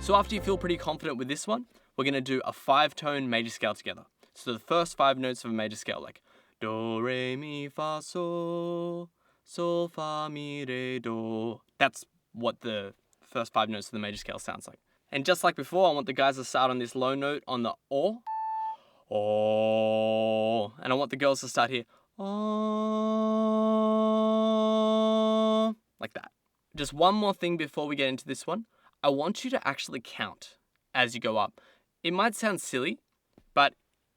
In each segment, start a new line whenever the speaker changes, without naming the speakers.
So after you feel pretty confident with this one, we're going to do a 5-tone major scale together. So the first 5 notes of a major scale, like do, re, mi, fa, sol, sol, fa, mi, re, do. That's what the first 5 notes of the major scale sounds like. And just like before, I want the guys to start on this low note on the or. And I want the girls to start here. Like that. Just one more thing before we get into this one. I want you to actually count as you go up. It might sound silly, but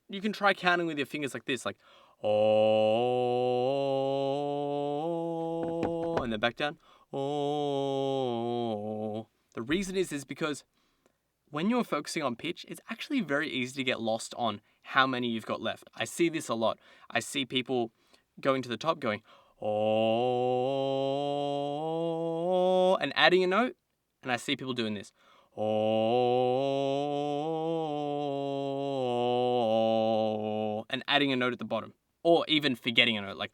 you can try counting with your fingers like this, like and then back down. The reason is because when you're focusing on pitch, it's actually very easy to get lost on how many you've got left. I see this a lot. I see people going to the top going, and adding a note, and I see people doing this. And adding a note at the bottom. Or even forgetting a note, like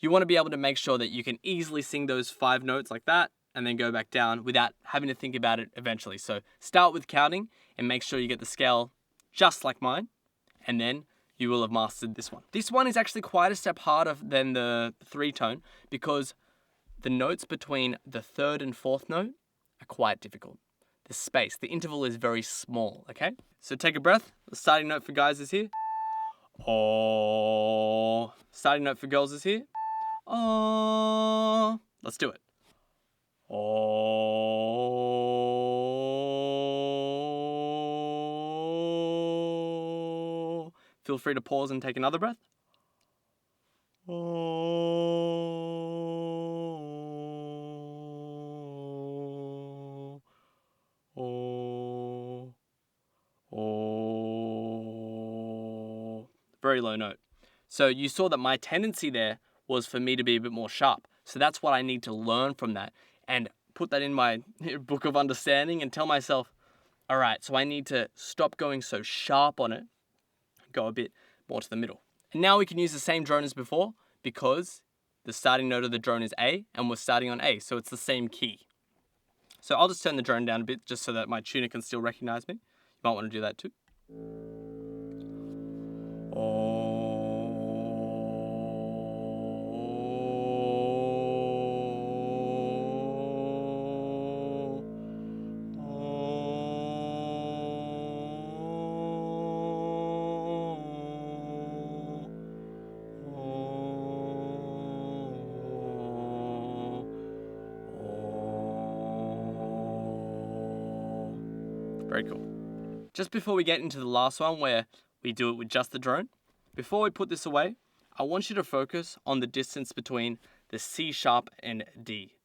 You want to be able to make sure that you can easily sing those 5 notes like that and then go back down without having to think about it eventually. So start with counting and make sure you get the scale just like mine, and then you will have mastered this one. This one is actually quite a step harder than the 3-tone because the notes between the 3rd and 4th note are quite difficult. The space, the interval is very small, okay? So take a breath. The starting note for guys is here. Oh. Starting note for girls is here. Oh. Let's do it. Oh. Feel free to pause and take another breath. Oh. Oh. Oh. Very low note. So you saw that my tendency there was for me to be a bit more sharp. So that's what I need to learn from that and put that in my book of understanding and tell myself, all right, so I need to stop going so sharp on it, go a bit more to the middle. And now we can use the same drone as before because the starting note of the drone is A and we're starting on A, so it's the same key. So I'll just turn the drone down a bit just so that my tuner can still recognize me. You might want to do that too. Very cool. Just before we get into the last one where we do it with just the drone, before we put this away, I want you to focus on the distance between the C sharp and D.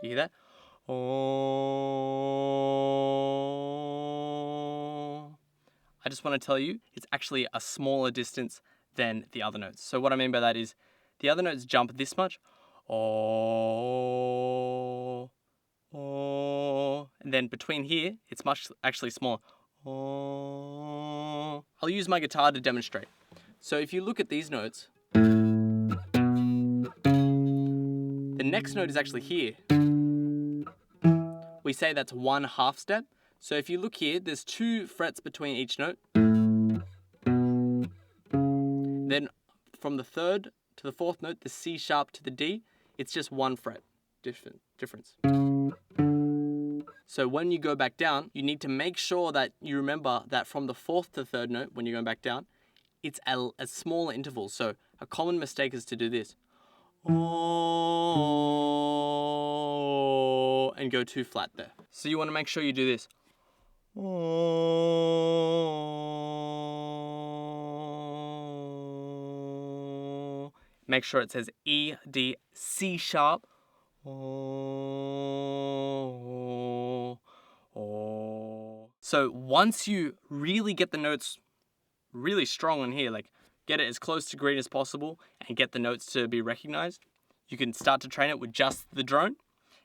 You hear that? Oh. I just want to tell you, it's actually a smaller distance than the other notes. So what I mean by that is the other notes jump this much. Oh. Oh, and then between here, it's actually smaller. Oh. I'll use my guitar to demonstrate. So if you look at these notes, the next note is actually here. We say that's 1 half step. So if you look here, there's 2 frets between each note. Then from the 3rd to the 4th note, the C sharp to the D, it's just 1 fret difference. So when you go back down, you need to make sure that you remember that from the 4th to 3rd note, when you're going back down, it's a smaller interval. So a common mistake is to do this. Oh, and go too flat there. So you want to make sure you do this. Oh. Make sure it says E, D, C sharp. Oh. Oh. So once you really get the notes really strong on here, like get it as close to green as possible and get the notes to be recognized, you can start to train it with just the drone.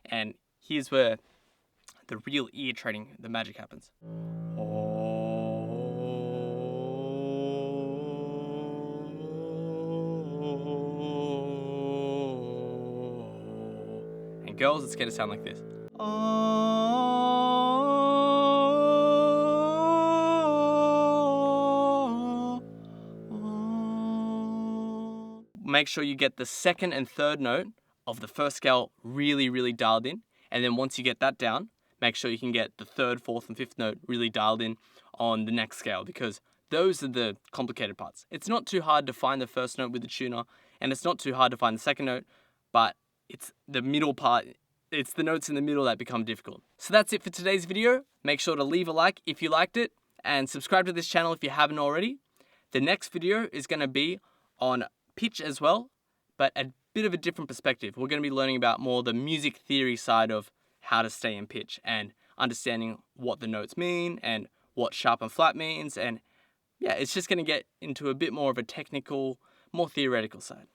And here's where the real ear training, the magic happens. girls, it's going to sound like this. Make sure you get the second and third note of the first scale really, really dialed in. And then once you get that down, make sure you can get the third, fourth, and fifth note really dialed in on the next scale, because those are the complicated parts. It's not too hard to find the first note with the tuner, and it's not too hard to find the second note, but it's the middle part, it's the notes in the middle that become difficult. So that's it for today's video. Make sure to leave a like if you liked it, and subscribe to this channel if you haven't already. The next video is going to be on pitch as well, but a bit of a different perspective. We're going to be learning about more the music theory side of how to stay in pitch and understanding what the notes mean and what sharp and flat means. And yeah, it's just going to get into a bit more of a technical, more theoretical side.